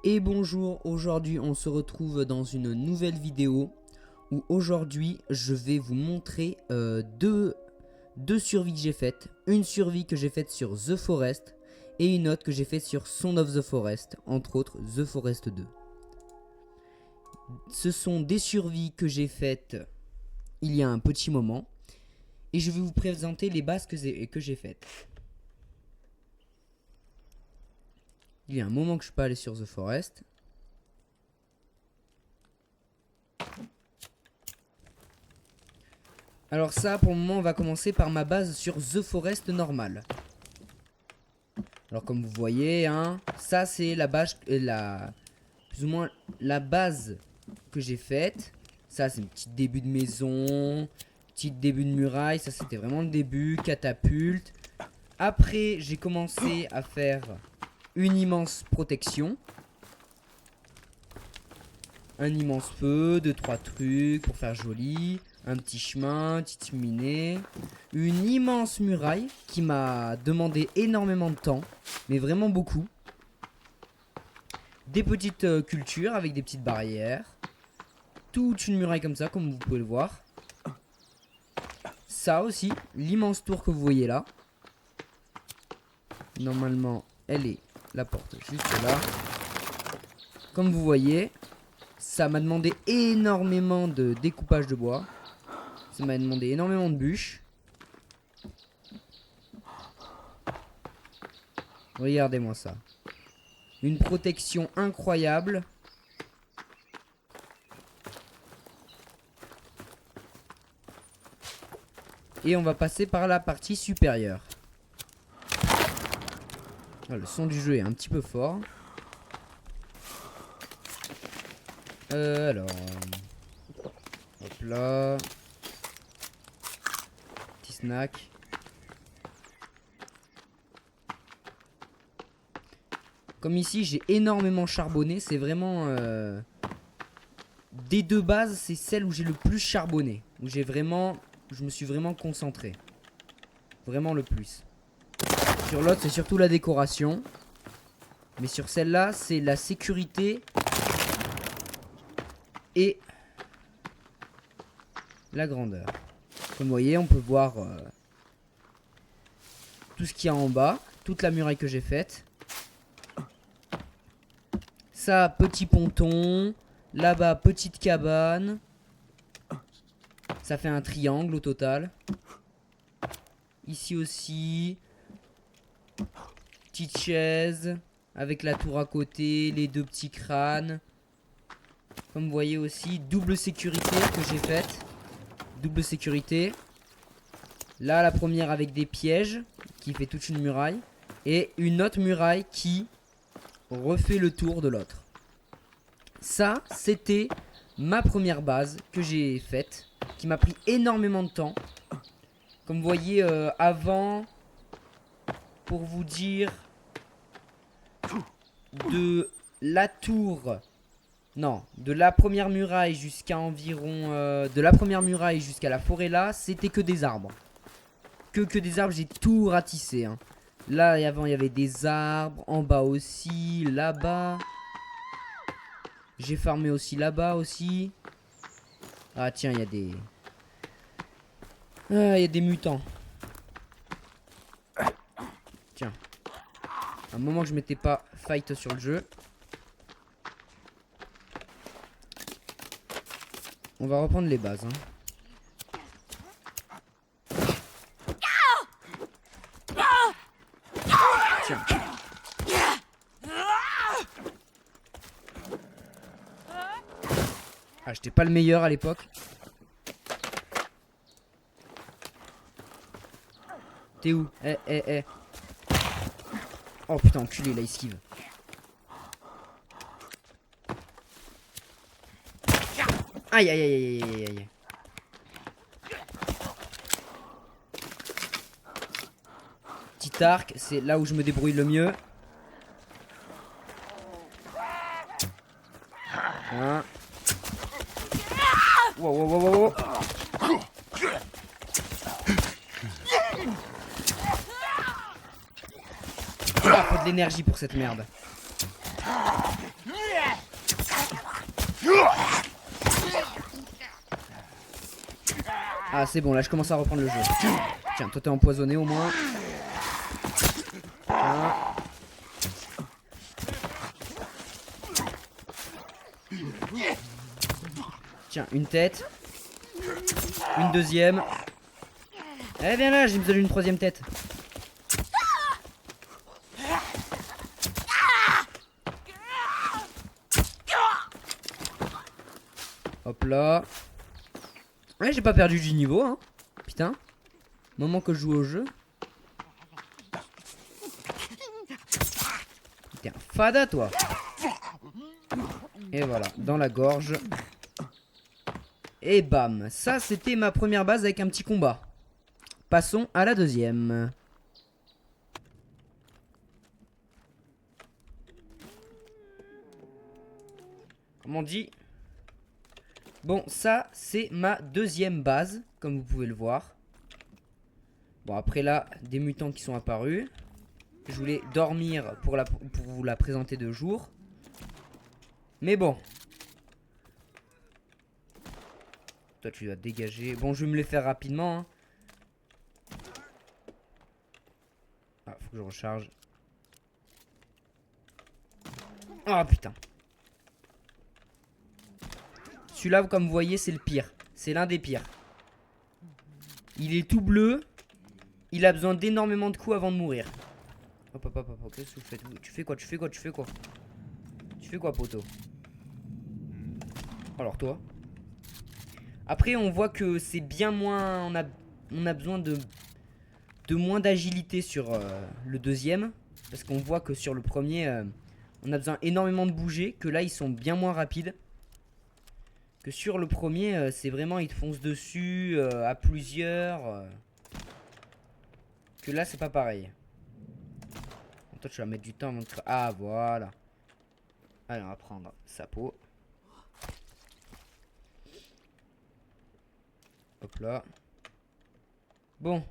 Et bonjour, aujourd'hui on se retrouve dans une nouvelle vidéo où aujourd'hui je vais vous montrer deux survies que j'ai faites. Une survie que j'ai faite sur The Forest et une autre que j'ai faite sur Son of the Forest, entre autres The Forest 2. Ce sont des survies que j'ai faites il y a un petit moment et je vais vous présenter les bases que j'ai faites. Il y a un moment que je suis pas allé sur The Forest. Alors ça, pour le moment, on va commencer par ma base sur The Forest normale. Alors comme vous voyez, hein, ça c'est la base, plus ou moins la base que j'ai faite. Ça c'est un petit début de maison, petit début de muraille. Ça c'était vraiment le début, catapulte. Après j'ai commencé à faire une immense protection. Un immense feu, 2-3 trucs pour faire joli. Un petit chemin, petite cheminée. Une immense muraille qui m'a demandé énormément de temps. Mais vraiment beaucoup. Des petites cultures avec des petites barrières. Toute une muraille comme ça, comme vous pouvez le voir. Ça aussi, l'immense tour que vous voyez là. Normalement, elle est la porte juste là. Comme vous voyez, ça m'a demandé énormément de découpage de bois. Ça m'a demandé énormément de bûches. Regardez-moi ça. Une protection incroyable. Et on va passer par la partie supérieure. Ah, le son du jeu est un petit peu fort. Alors... hop là... Petit snack. Comme ici, j'ai énormément charbonné. C'est vraiment... des deux bases, c'est celle où j'ai le plus charbonné. Où j'ai vraiment... je me suis vraiment concentré. Vraiment le plus. Sur l'autre, c'est surtout la décoration. Mais sur celle-là, c'est la sécurité... et la grandeur. Comme vous voyez, on peut voir tout ce qu'il y a en bas, toute la muraille que j'ai faite. Ça, petit ponton. Là-bas, petite cabane. Ça fait un triangle au total. Ici aussi. Petite chaise. Avec la tour à côté, les deux petits crânes. Comme vous voyez aussi, double sécurité que j'ai faite. Double sécurité. Là, la première avec des pièges, qui fait toute une muraille. Et une autre muraille qui refait le tour de l'autre. Ça, c'était ma première base que j'ai faite. Qui m'a pris énormément de temps. Comme vous voyez, avant, pour vous dire, de la tour... non, de la première muraille jusqu'à environ... de la première muraille jusqu'à la forêt là, c'était que des arbres. Que des arbres, j'ai tout ratissé. Hein. Là, avant, il y avait des arbres. En bas aussi, là-bas. J'ai farmé aussi là-bas aussi. Ah tiens, il y a des... ah, il y a des mutants. Tiens. Un moment que je m'étais pas fight sur le jeu. On va reprendre les bases. Hein. Tiens. Ah, j'étais pas le meilleur à l'époque. T'es où? Eh. Oh putain, enculé, là, il esquive. Aïe. Petit arc, c'est là où je me débrouille le mieux. Hein. Wow. Ah, faut de l'énergie pour cette merde. Ah, c'est bon, là je commence à reprendre le jeu. Tiens, toi t'es empoisonné au moins. Tiens. Tiens, une tête. Une deuxième. Eh, viens là, j'ai besoin d'une troisième tête. Hop là. Ouais, j'ai pas perdu du niveau, hein. Putain. Moment que je joue au jeu. T'es un fada, toi. Et voilà, dans la gorge. Et bam. Ça, c'était ma première base avec un petit combat. Passons à la deuxième. Comme on dit. Bon, ça, c'est ma deuxième base, comme vous pouvez le voir. Bon, après là, des mutants qui sont apparus. Je voulais dormir pour vous la présenter de jour. Mais bon. Toi, tu dois dégager. Bon, je vais me les faire rapidement. Hein. Ah, faut que je recharge. Ah, putain. Celui-là, comme vous voyez, c'est le pire. C'est l'un des pires. Il est tout bleu. Il a besoin d'énormément de coups avant de mourir. Hop, hop, hop, hop. Qu'est-ce que vous faites? Tu fais quoi? Tu fais quoi? Tu fais quoi? Tu fais quoi, poteau? Alors, toi. Après, on voit que c'est bien moins... On a besoin de moins d'agilité sur le deuxième. Parce qu'on voit que sur le premier, on a besoin énormément de bouger. Que là, ils sont bien moins rapides. Que sur le premier, c'est vraiment, ils te foncent dessus à plusieurs. Que là, c'est pas pareil. Toi, tu vas mettre du temps avant de... Ah, voilà. Allez, on va prendre sa peau. Hop là. Bon.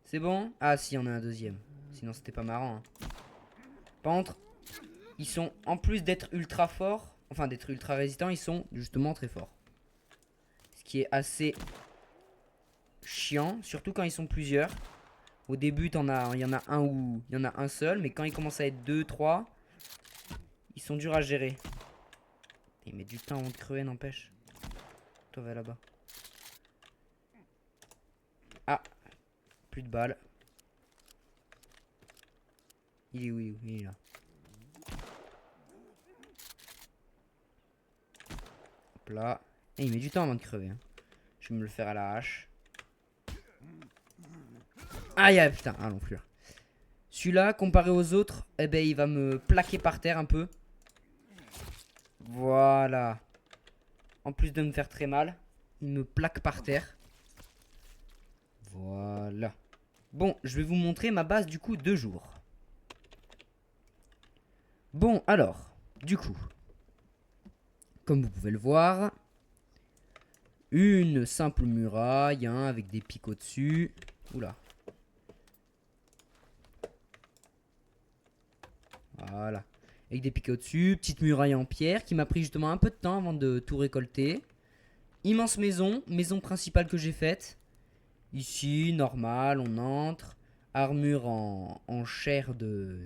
C'est bon? Ah, si, on a un deuxième. Sinon, c'était pas marrant. Hein. Par contre, ils sont, en plus d'être ultra forts, enfin d'être ultra résistants, ils sont justement très forts. Ce qui est assez chiant, surtout quand ils sont plusieurs. Au début, il y en a un ou il y en a un seul, mais quand ils commencent à être 2, 3, ils sont durs à gérer. Ils mettent du temps avant de crever, n'empêche. Toi, va là-bas. Ah, plus de balles. Il est où? Il est là. Hop là. Et il met du temps avant de crever. Hein. Je vais me le faire à la hache. Aïe, aïe, putain, ah l'enflure. Celui-là, comparé aux autres, eh ben, il va me plaquer par terre un peu. Voilà. En plus de me faire très mal, il me plaque par terre. Voilà. Bon, je vais vous montrer ma base du coup de jour. Bon, alors, du coup, comme vous pouvez le voir, une simple muraille hein, avec des pics au-dessus. Oula. Voilà. Avec des pics au-dessus, petite muraille en pierre qui m'a pris justement un peu de temps avant de tout récolter. Immense maison, maison principale que j'ai faite. Ici, normal, on entre. Armure en chair de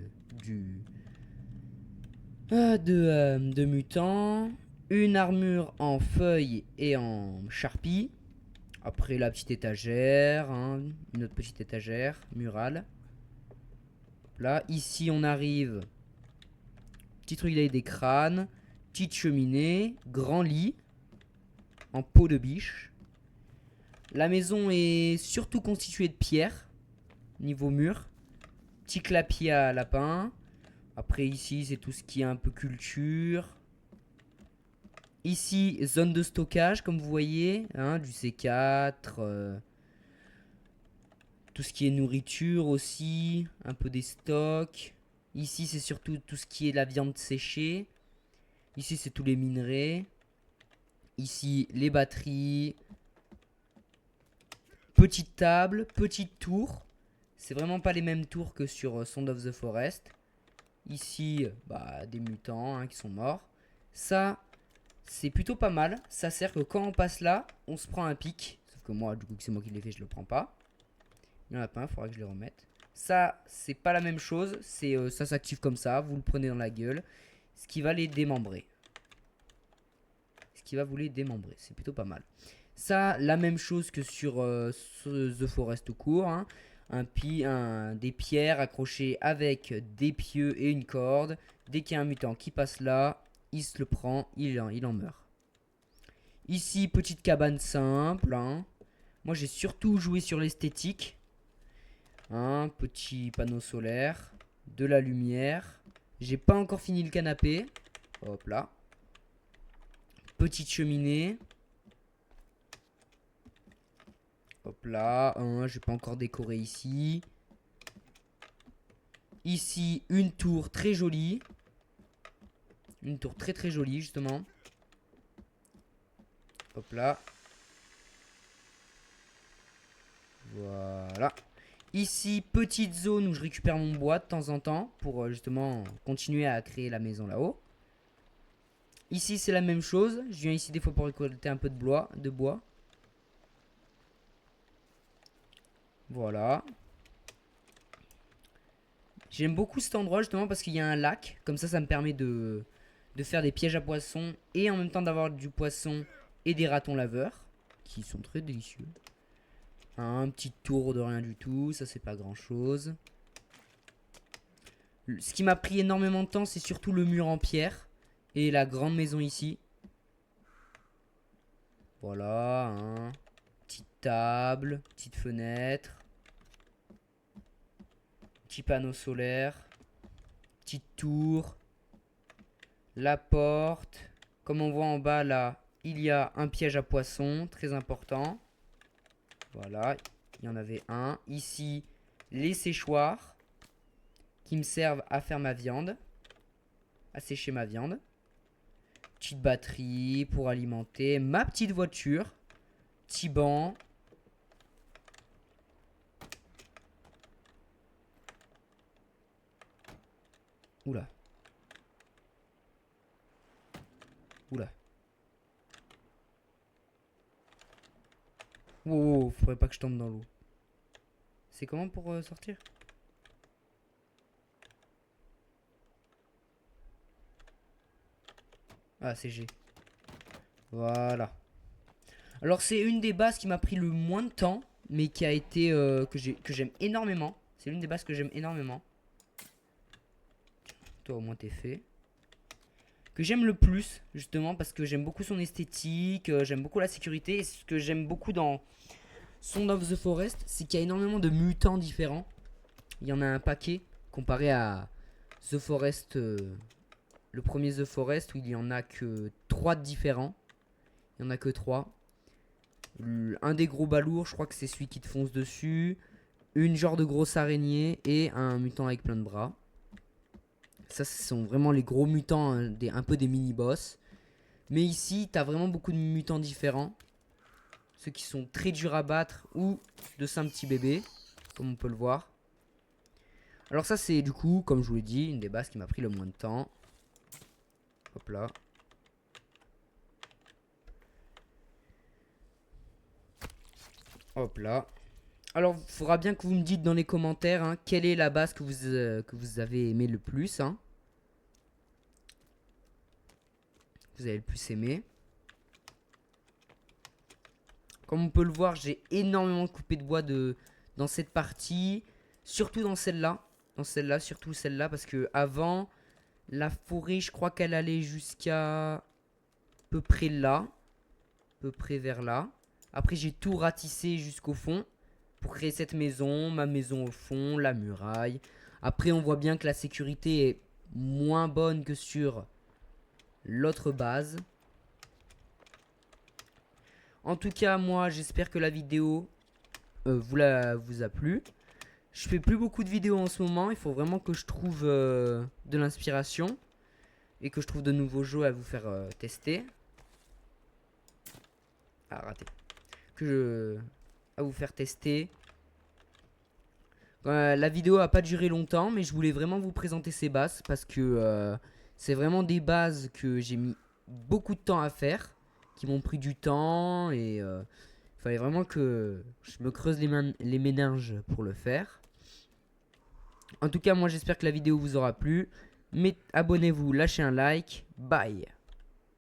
mutant. Une armure en feuilles et en charpie. Après la petite étagère, hein, une autre petite étagère murale. Là, ici on arrive. Petit truc avec des crânes. Petite cheminée. Grand lit. En peau de biche. La maison est surtout constituée de pierre. Niveau mur. Petit clapier à lapin. Après ici c'est tout ce qui est un peu culture. Ici zone de stockage comme vous voyez. Hein, du C4. Tout ce qui est nourriture aussi. Un peu des stocks. Ici c'est surtout tout ce qui est la viande séchée. Ici c'est tous les minerais. Ici les batteries. Petite table, petite tour. C'est vraiment pas les mêmes tours que sur Song of the Forest. Ici, bah, des mutants hein, qui sont morts. Ça, c'est plutôt pas mal. Ça sert que quand on passe là, on se prend un pic. Sauf que moi, du coup, que c'est moi qui l'ai fait, je le prends pas. Il y en a pas un, il faudra que je les remette. Ça, c'est pas la même chose. C'est ça s'active comme ça. Vous le prenez dans la gueule. Ce qui va les démembrer. Ce qui va vous les démembrer. C'est plutôt pas mal. Ça, la même chose que sur The Forest tout court. Hein. Des pierres accrochées avec des pieux et une corde. Dès qu'il y a un mutant qui passe là, il se le prend, il en meurt. Ici, petite cabane simple. Hein. Moi, j'ai surtout joué sur l'esthétique. Un petit panneau solaire, de la lumière. J'ai pas encore fini le canapé. Hop là. Petite cheminée. Hop là. J'ai pas encore décoré ici. Ici, une tour très jolie. Une tour très très jolie, justement. Hop là. Voilà. Ici, petite zone où je récupère mon bois de temps en temps pour justement continuer à créer la maison là-haut. Ici, c'est la même chose. Je viens ici des fois pour récolter un peu de bois. Voilà. J'aime beaucoup cet endroit justement parce qu'il y a un lac. Comme ça me permet de faire des pièges à poissons et en même temps d'avoir du poisson et des ratons laveurs qui sont très délicieux. Un petit tour de rien du tout, ça c'est pas grand chose. Ce qui m'a pris énormément de temps, c'est surtout le mur en pierre et la grande maison ici. Voilà, hein. Petite table, petite fenêtre, petit panneau solaire, petite tour, la porte. Comme on voit en bas là, il y a un piège à poissons, très important. Voilà, il y en avait un. Ici, les séchoirs qui me servent à faire ma viande, à sécher ma viande. Petite batterie pour alimenter ma petite voiture. Petit banc. Oula. Oula. Wow, faudrait pas que je tombe dans l'eau. C'est comment pour sortir? Ah, c'est G. Voilà. Alors, c'est une des bases qui m'a pris le moins de temps, mais qui a été que j'aime énormément. C'est l'une des bases que j'aime énormément. Toi, au moins, t'es fait. Que j'aime le plus, justement, parce que j'aime beaucoup son esthétique, j'aime beaucoup la sécurité. Et ce que j'aime beaucoup dans Son of the Forest, c'est qu'il y a énormément de mutants différents. Il y en a un paquet, comparé à The Forest, le premier The Forest, où il y en a que 3 différents. Il y en a que 3. Un des gros balourds, je crois que c'est celui qui te fonce dessus. Une genre de grosse araignée et un mutant avec plein de bras. Ça, ce sont vraiment les gros mutants, hein, un peu des mini-boss. Mais ici, t'as vraiment beaucoup de mutants différents. Ceux qui sont très durs à battre ou de simples petits bébés, comme on peut le voir. Alors ça, c'est du coup, comme je vous l'ai dit, une des bases qui m'a pris le moins de temps. Hop là. Hop là. Alors, il faudra bien que vous me dites dans les commentaires hein, quelle est la base que vous avez aimé le plus. Hein. Vous avez le plus aimé. Comme on peut le voir, j'ai énormément coupé de bois dans cette partie. Surtout dans celle-là. Dans celle-là, surtout celle-là. Parce que avant, la forêt, je crois qu'elle allait jusqu'à peu près là. Peu près vers là. Après, j'ai tout ratissé jusqu'au fond. Pour créer cette maison, ma maison au fond, la muraille. Après, on voit bien que la sécurité est moins bonne que sur l'autre base. En tout cas, moi, j'espère que la vidéo vous a plu. Je fais plus beaucoup de vidéos en ce moment. Il faut vraiment que je trouve de l'inspiration. Et que je trouve de nouveaux jeux à vous faire tester. Ah, raté. À vous faire tester. La vidéo a pas duré longtemps, mais je voulais vraiment vous présenter ces bases parce que c'est vraiment des bases que j'ai mis beaucoup de temps à faire, qui m'ont pris du temps et Fallait vraiment que je me creuse les méninges pour le faire. En tout cas, moi j'espère que la vidéo vous aura plu. Mais abonnez-vous, lâchez un like. Bye.